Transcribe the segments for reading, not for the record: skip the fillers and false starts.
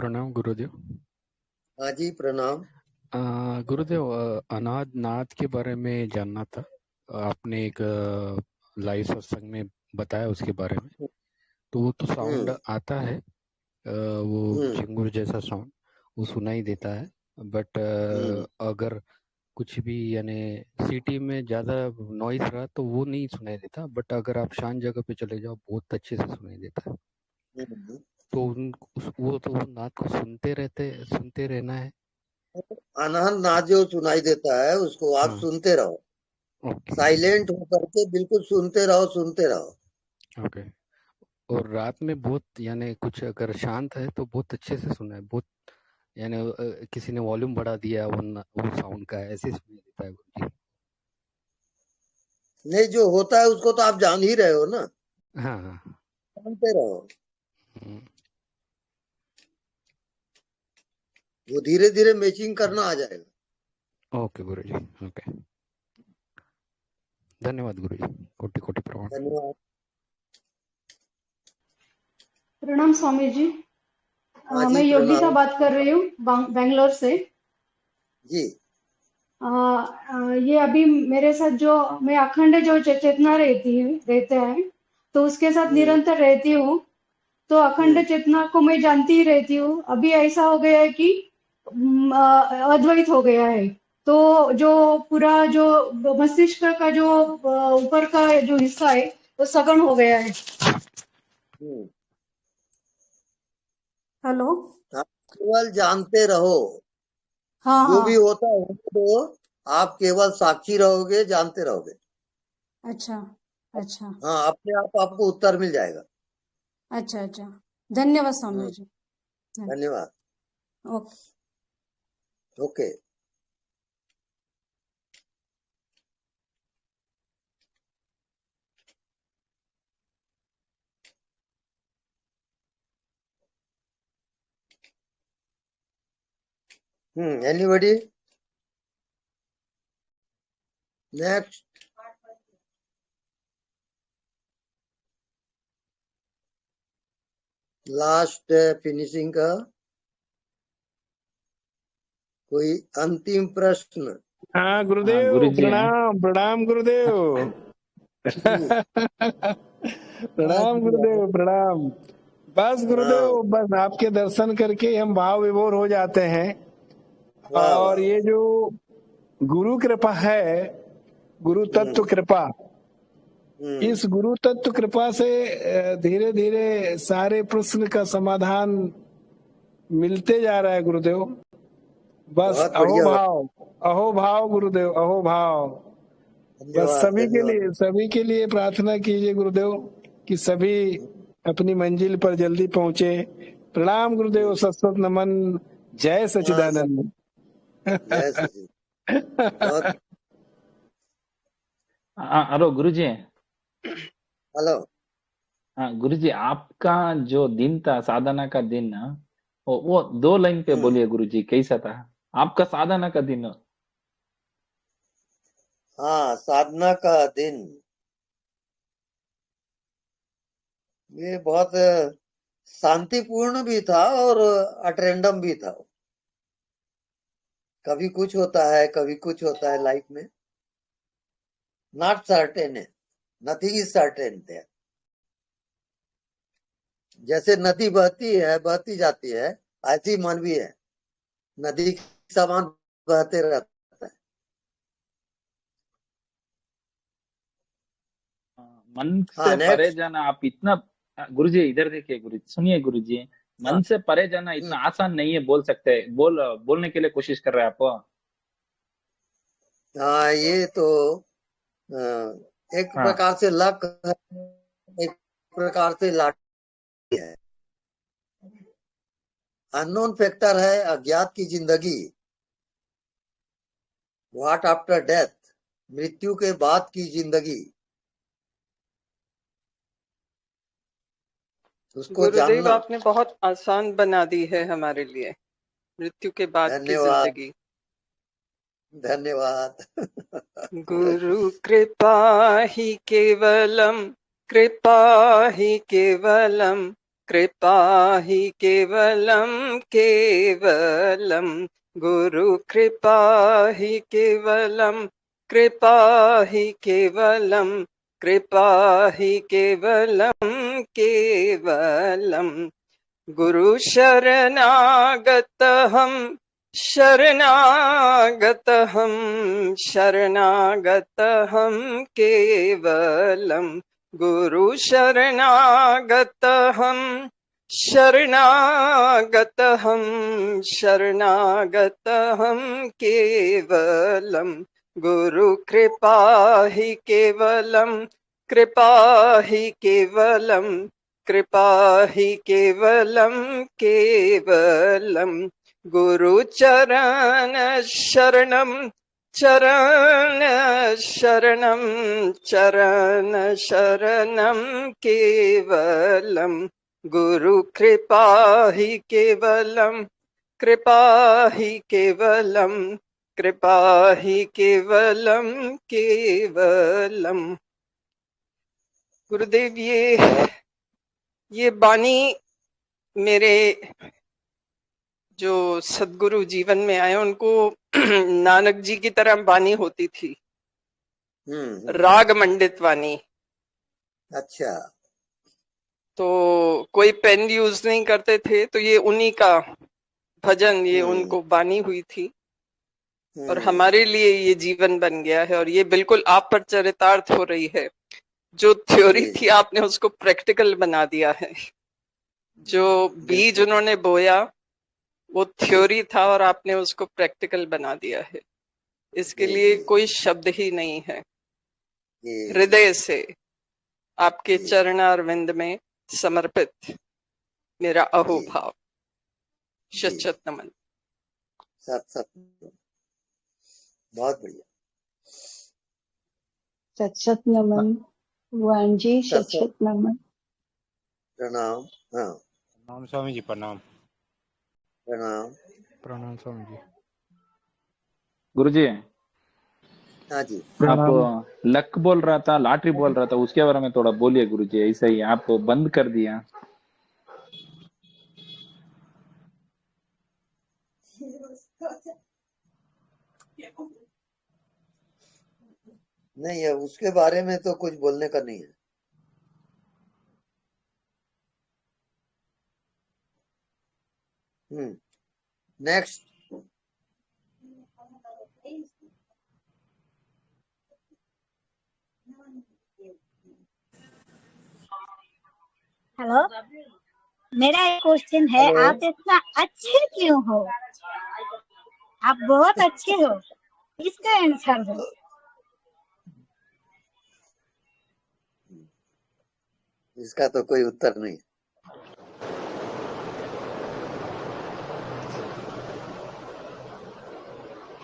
प्रणाम गुरुदेव। हाँ जी, प्रणाम। गुरुदेव, अनाथ नाथ के बारे में जानना था। आपने एक लाइव सत्संग में बताया उसके बारे में। तो वो तो साउंड आता है, वो चिंगुर जैसा साउंड वो सुनाई देता है। बट अगर कुछ भी यानी सिटी में ज़्यादा नॉइज रहा तो वो नहीं सुनाई देता, बट अगर आप शांत जगह पे चले जाओ बहुत अच्छे से सुनाई देता है। तो वो तो वो नाथ को सुनते रहना है। अनहद नाद जो सुनाई देता है उसको आप हाँ, सुनते रहो, ओके साइलेंट होकर के बिल्कुल सुनते रहो सुनते रहो। ओके। और रात में बहुत यानी कुछ अगर शांत है तो बहुत अच्छे से सुना है, बहुत यानी किसी ने वॉल्यूम बढ़ा दिया वो साउंड का ऐसे सुनाई देता है गुरुजी। नहीं, जो होता है उसको तो आप जान ही रहे हो ना, हाँ हाँ। सुनते रहो, हम्म, वो धीरे धीरे मैचिंग करना आ जाएगा। ओके गुरुजी, ओके। धन्यवाद गुरुजी, कोटि कोटि प्रणाम। धन्यवाद। प्रणाम स्वामी जी। हाँ जी, मैं योगिता प्रणाम बात कर रही हूँ बेंगलोर से। जी। ये अभी मेरे साथ जो मैं अखंड जो चेतना रहते हैं तो उसके साथ निरंतर रहती हूँ। तो अखंड चेतना को मैं जानती ही रहती हूँ। अभी ऐसा हो गया है कि अद्वैत हो गया है। तो जो पूरा जो मस्तिष्क का जो ऊपर का जो हिस्सा है वो सगुण हो गया है। हेलो। आप केवल जानते रहो, हाँ जो भी हाँ। होता है तो आप केवल साक्षी रहोगे, जानते रहोगे। अच्छा अच्छा हाँ, अपने आप आपको उत्तर मिल जाएगा। अच्छा अच्छा। धन्यवाद स्वामी जी। धन्यवाद। Okay. Okay. Anybody next? Last finishing का कोई अंतिम प्रश्न? हाँ गुरुदेव, गुरुजी हैं। प्रणाम प्रणाम गुरुदेव। प्रणाम गुरुदेव, प्रणाम। बस गुरुदेव, बस आपके दर्शन करके हम भाव विभोर हो जाते हैं। वाह और वाह ये जो गुरु कृपा है, गुरु तत्व कृपा, इस गुरु तत्व कृपा से धीरे धीरे सारे प्रश्न का समाधान मिलते जा रहा है गुरुदेव। बस बहुत बढ़िया। अहो भाव गुरुदेव, अहो भाव। बस धन्यवाद धन्यवाद। सभी के लिए प्रार्थना कीजिए गुरुदेव कि सभी अपनी मंजिल पर जल्दी पहुंचे। प्रणाम गुरुदेव, सत नमन। जय सचिदानंद। जय सचिदानंद। बहुत। हेलो गुरुजी। हेलो। हाँ गुरुजी, आपका जो दिन था साधना का दिन ना, वो 2 लाइन पे बोलिए गुरुजी, कैसा था आपका साधना का दिन? हाँ, साधना का दिन ये बहुत शांतिपूर्ण भी था और अटेंडम भी था। कभी कुछ होता है, कभी कुछ होता है लाइफ में। नॉट सर्टेन है, नथिंग इज सर्टेन है। जैसे नदी बहती है, बहती जाती है, ऐसी मन भी है, नदी के समान बहते रहता है। मन हाँ, से परे नेक्स्ट। जाना आप इतना, गुरुजी इधर देखिए, गुरुजी सुनिए गुरुजी, हाँ, मन से परे जाना इतना आसान नहीं है, बोल सकते हैं, बोलने के लिए कोशिश कर रहे हैं आप। हाँ, ये तो एक हाँ प्रकार से लक है, एक प्रकार से लाठी है। अननोन फैक्टर है, अज्ञात की जिंदगी। व्हाट आफ्टर डेथ, मृत्यु के बाद की जिंदगी, उसको गुरुदेव जानना। आपने बहुत आसान बना दी है हमारे लिए, मृत्यु के बाद की धन्यवाद जिंदगी। धन्यवाद। गुरु कृपा ही केवलम, कृपा ही केवलम, कृपा ही केवलम केवलम, गुरु कृपा ही केवलम, कृपा ही केवलम, कृपा ही केवलम केवलम। गुरु शरणागत हम, शरणागत हम, शरणागत हम केवलम। गुरु शरणागत हम, शरणागत हम, शरणागत हम केवलम। गुरु कृपा ही केवलम, कृपा ही केवलम, कृपा ही केवलम केवलम। गुरु चरण शरणम, चरण शरणम, चरण शरणम केवलम। गुरु कृपा ही केवलम, कृपा ही केवलम, कृपा ही केवलम केवलम। गुरुदेव, ये बानी मेरे जो सदगुरु जीवन में आए उनको नानक जी की तरह बानी होती थी, राग मंडित वाणी। अच्छा। तो कोई पेन यूज नहीं करते थे, तो ये उन्हीं का भजन, ये उनको बानी हुई थी और हमारे लिए ये जीवन बन गया है। और ये बिल्कुल आप पर चरितार्थ हो रही है। जो थ्योरी थी आपने उसको प्रैक्टिकल बना दिया है। जो बीज उन्होंने बोया वो थ्योरी था और आपने उसको प्रैक्टिकल बना दिया है। इसके लिए कोई शब्द ही नहीं है। हृदय से आपके चरणारविंद में समर्पित मेरा अहोभाव। शत शत नमन। सत सत, बहुत बढ़िया। शत शत नमन भगवान जी, शत शत नमन। प्रणाम। हाँ, प्रणाम स्वामी जी, प्रणाम। प्रणाम। प्रणाम स्वामी जी। गुरुजी, हाँ जी। आप लक बोल रहा था, लॉटरी बोल रहा था, उसके बारे में थोड़ा बोलिए गुरुजी। ऐसा ही आप बंद कर दिया। नहीं है, उसके बारे में तो कुछ बोलने का नहीं है। नेक्स्ट। हेलो, मेरा एक क्वेश्चन है। आप इतना अच्छे क्यों हो? आप बहुत अच्छे हो, इसका आंसर दो। इसका तो कोई उत्तर नहीं।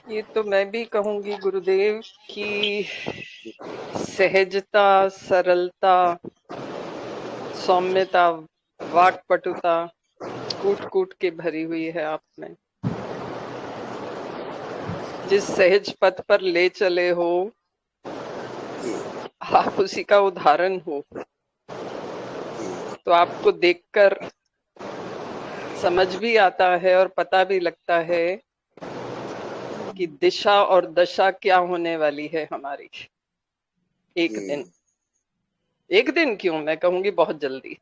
ये तो मैं भी कहूंगी गुरुदेव कि सहजता, सरलता, सौम्यता, वाक्पटुता कूट कूट के भरी हुई है आप में। जिस सहज पथ पर ले चले हो आप उसी का उदाहरण हो। तो आपको देखकर समझ भी आता है और पता भी लगता है कि दिशा और दशा क्या होने वाली है हमारी। एक दिन क्यों, मैं कहूंगी बहुत जल्दी।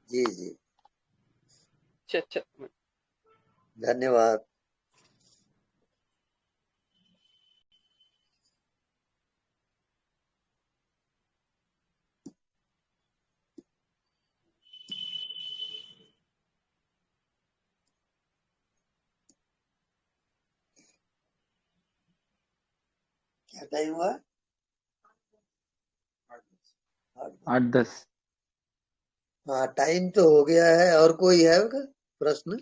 जी जी, अच्छा, धन्यवाद। क्या टाइम हुआ? 8-10। हाँ, टाइम तो हो गया है। और कोई है प्रश्न?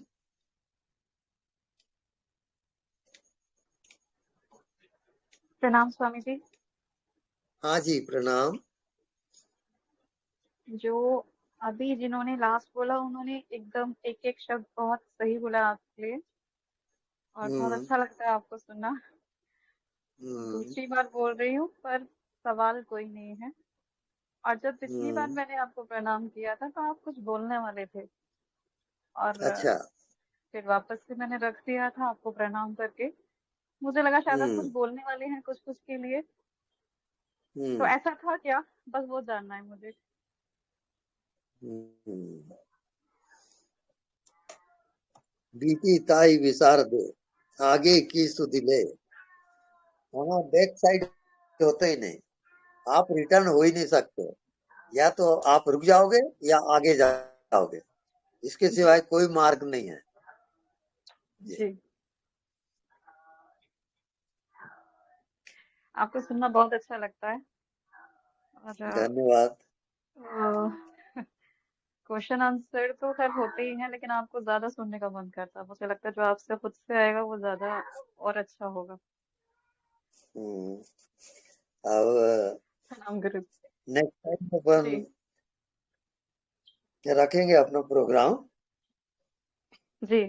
प्रणाम स्वामी जी। हाँ जी, प्रणाम। जो अभी जिन्होंने लास्ट बोला उन्होंने एकदम एक एक शब्द बहुत सही बोला आपके लिए और बहुत अच्छा लगता है आपको सुनना। दूसरी बार बोल रही हूँ पर सवाल कोई नहीं है। और जब पिछली बार मैंने आपको प्रणाम किया था तो आप कुछ बोलने वाले थे और अच्छा। फिर वापस से मैंने रख दिया था आपको प्रणाम करके। मुझे लगा शायद आप कुछ बोलने वाले हैं कुछ कुछ के लिए, तो ऐसा था क्या? बस वो जानना है मुझे। बीती ताई विसार दे, आगे की सुधिले। वहाँ बैक साइड होते ही नहीं, आप रिटर्न हो ही नहीं सकते। या तो आप रुक जाओगे या आगे जाओगे, इसके सिवाय कोई मार्ग नहीं है। जी, आपको सुनना बहुत अच्छा लगता है और धन्यवाद। क्वेश्चन आंसर तो खैर होते ही हैं, लेकिन आपको ज्यादा सुनने का मन करता है। मुझे लगता है जो आपसे खुद से आएगा वो ज्यादा और अच्छा होगा। अब प्रणाम गुरु। नेक्स्ट टाइम अपन जी रखेंगे अपना प्रोग्राम। जी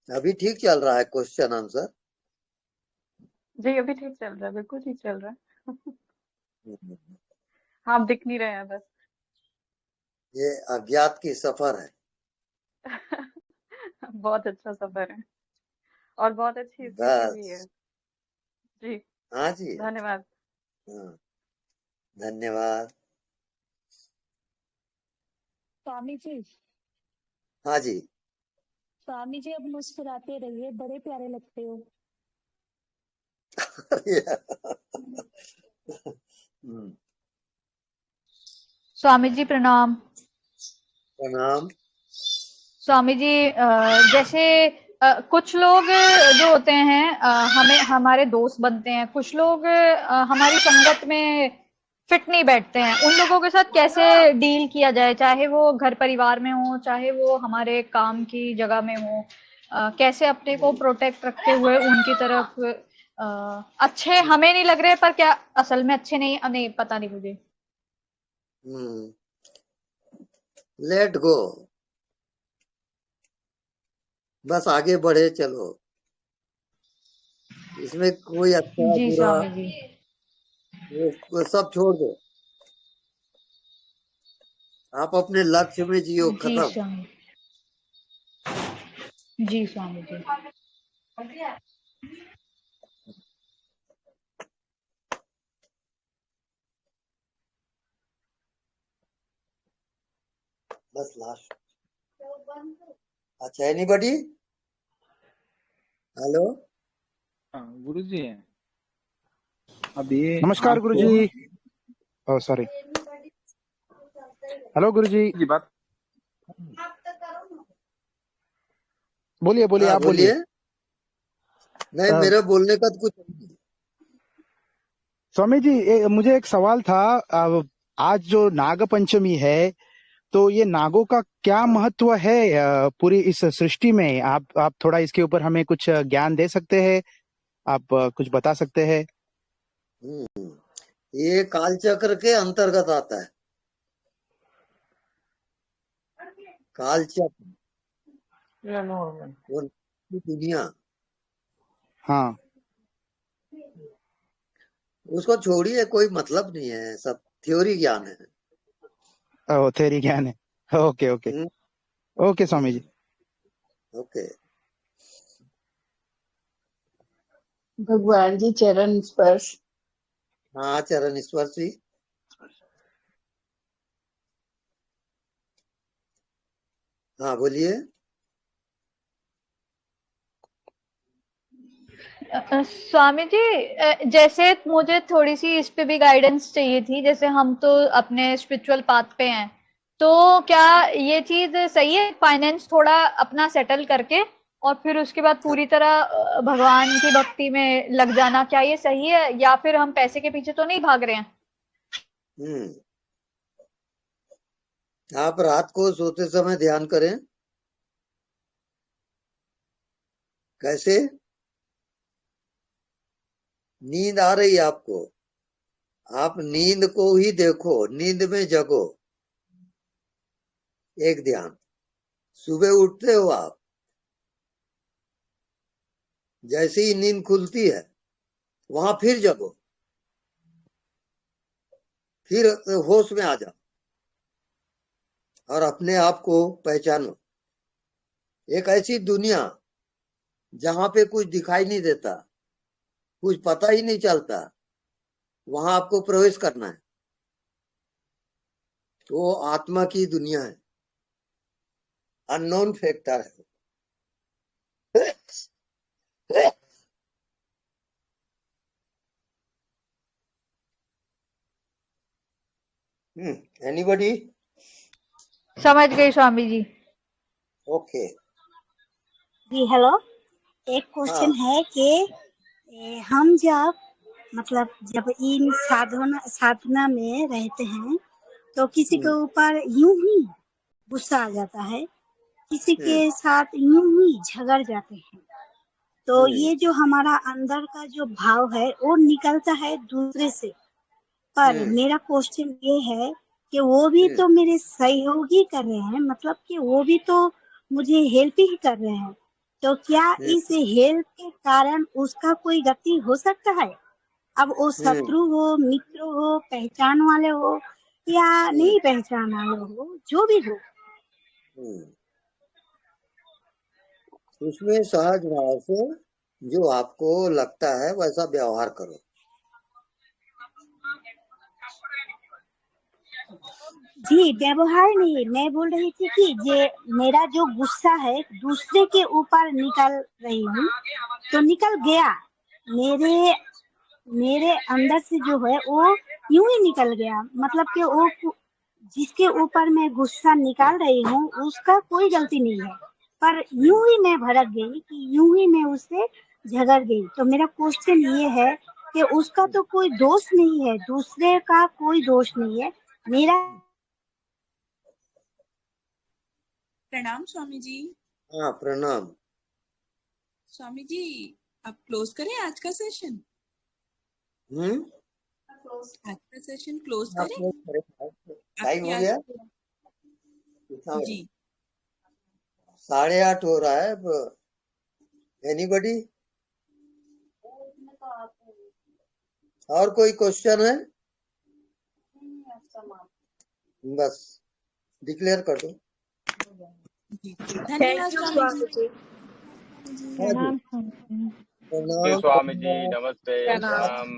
अभी ठीक चल रहा है क्वेश्चन आंसर। जी, अभी ठीक चल रहा है, बिल्कुल ठीक चल रहा है। आप दिख नहीं रहे हैं बस। ये अज्ञात की सफर है। बहुत अच्छा सफर है और बहुत अच्छी स्थिति भी है। बस। जी हाँ जी। धन्यवाद। हाँ, धन्यवाद। स्वामी जी, हाँ जी। स्वामी जी अब मुस्कुराते रहिए, बड़े प्यारे लगते हो। स्वामी जी प्रणाम। प्रणाम। स्वामी जी जैसे कुछ लोग जो होते हैं हमें हमारे दोस्त बनते हैं, कुछ लोग हमारी संगत में फिट नहीं बैठते हैं। उन लोगों के साथ कैसे डील किया जाए, चाहे वो घर परिवार में हो, चाहे वो हमारे काम की जगह में हो। कैसे अपने को प्रोटेक्ट रखते हुए उनकी तरफ अच्छे हमें नहीं लग रहे, पर क्या असल में अच्छे नहीं, नहीं पता नहीं मुझे। लेट गो, बस आगे बढ़े चलो। इसमें कोई अच्छा जी बुरा स्वामी जी। वो सब छोड़ दो। आप अपने लक्ष्य में जियो, जी खत्म। स्वामी जी। स्वामी जी बस लास्ट। अच्छा, एनीबॉडी? हेलो। गुरुजी अभी नमस्कार गुरुजी। Oh sorry. हेलो गुरुजी। जी बात बोलिए बोलिए, आप बोलिए। नहीं, मेरे बोलने का तो कुछ नहीं। स्वामी जी मुझे एक सवाल था। आज जो नाग पंचमी है, तो ये नागों का क्या महत्व है पूरी इस सृष्टि में? आप थोड़ा इसके ऊपर हमें कुछ ज्ञान दे सकते हैं? आप कुछ बता सकते हैं? ये कालचक्र के अंतर्गत आता है। कालचक्र, वो दुनिया, हाँ, उसको छोड़िए, कोई मतलब नहीं है, सब थ्योरी ज्ञान है। ओह थेरी ज्ञान है। Okay okay okay Swami ji. Okay. भगवान जी चरण स्पर्श। हाँ, चरण स्पर्श भी। हाँ बोलिए। स्वामी जी जैसे मुझे थोड़ी सी इस पे भी गाइडेंस चाहिए थी। जैसे हम तो अपने स्पिरिचुअल पाथ पे हैं, तो क्या ये चीज सही है फाइनेंस थोड़ा अपना सेटल करके और फिर उसके बाद पूरी तरह भगवान की भक्ति में लग जाना, क्या ये सही है? या फिर हम पैसे के पीछे तो नहीं भाग रहे हैं? आप रात को सोते समय ध्यान करें। कैसे? नींद आ रही है आपको, आप नींद को ही देखो, नींद में जगो। एक ध्यान। सुबह उठते हो आप, जैसे ही नींद खुलती है वहां फिर जगो, फिर होश में आ जाओ और अपने आप को पहचानो। एक ऐसी दुनिया जहां पे कुछ दिखाई नहीं देता, कुछ पता ही नहीं चलता, वहां आपको प्रवेश करना है। वो आत्मा की दुनिया है, अननोन फैक्टर है। एनीबॉडी? समझ गई स्वामी जी। ओके जी हेलो, एक क्वेश्चन है कि हम जब इन साधना में रहते हैं तो किसी के ऊपर यूं ही गुस्सा आ जाता है, किसी के साथ यूं ही झगड़ जाते हैं, तो ये जो हमारा अंदर का जो भाव है वो निकलता है दूसरे से। पर मेरा क्वेश्चन ये है कि वो भी तो मेरे सहयोगी कर रहे हैं, मतलब कि वो भी तो मुझे हेल्प ही कर रहे हैं, तो क्या इस हेल्प के कारण उसका कोई गति हो सकता है? अब वो शत्रु हो, मित्र हो, पहचान वाले हो या नहीं पहचान वाले हो, जो भी हो। उसमें सहज भाव से जो आपको लगता है वैसा व्यवहार करो। जी व्यवहार नहीं, मैं बोल रही थी कि ये मेरा जो गुस्सा है दूसरे के ऊपर निकल रही हूँ, तो निकल गया, मेरे अंदर से जो है वो यूं ही निकल गया, मतलब कि वो जिसके ऊपर मैं गुस्सा निकाल रही हूँ उसका कोई गलती नहीं है, पर यूं ही मैं भड़क गई कि यूं ही मैं उससे झगड़ गई। तो मेरा क्वेश्चन ये है कि उसका तो कोई दोष नहीं है, दूसरे का कोई दोष नहीं है, मेरा। प्रणाम स्वामी जी। हाँ प्रणाम स्वामी जी, आप क्लोज करें आज का सेशन। आज का सेशन क्लोज करें। टाइम हो गया जी 8:30 हो रहा है। एनीबॉडी? और कोई क्वेश्चन है? बस डिक्लेयर कर दो। धन्यवाद स्वामी जी। प्रणाम स्वामी जी, नमस्ते। प्रणाम।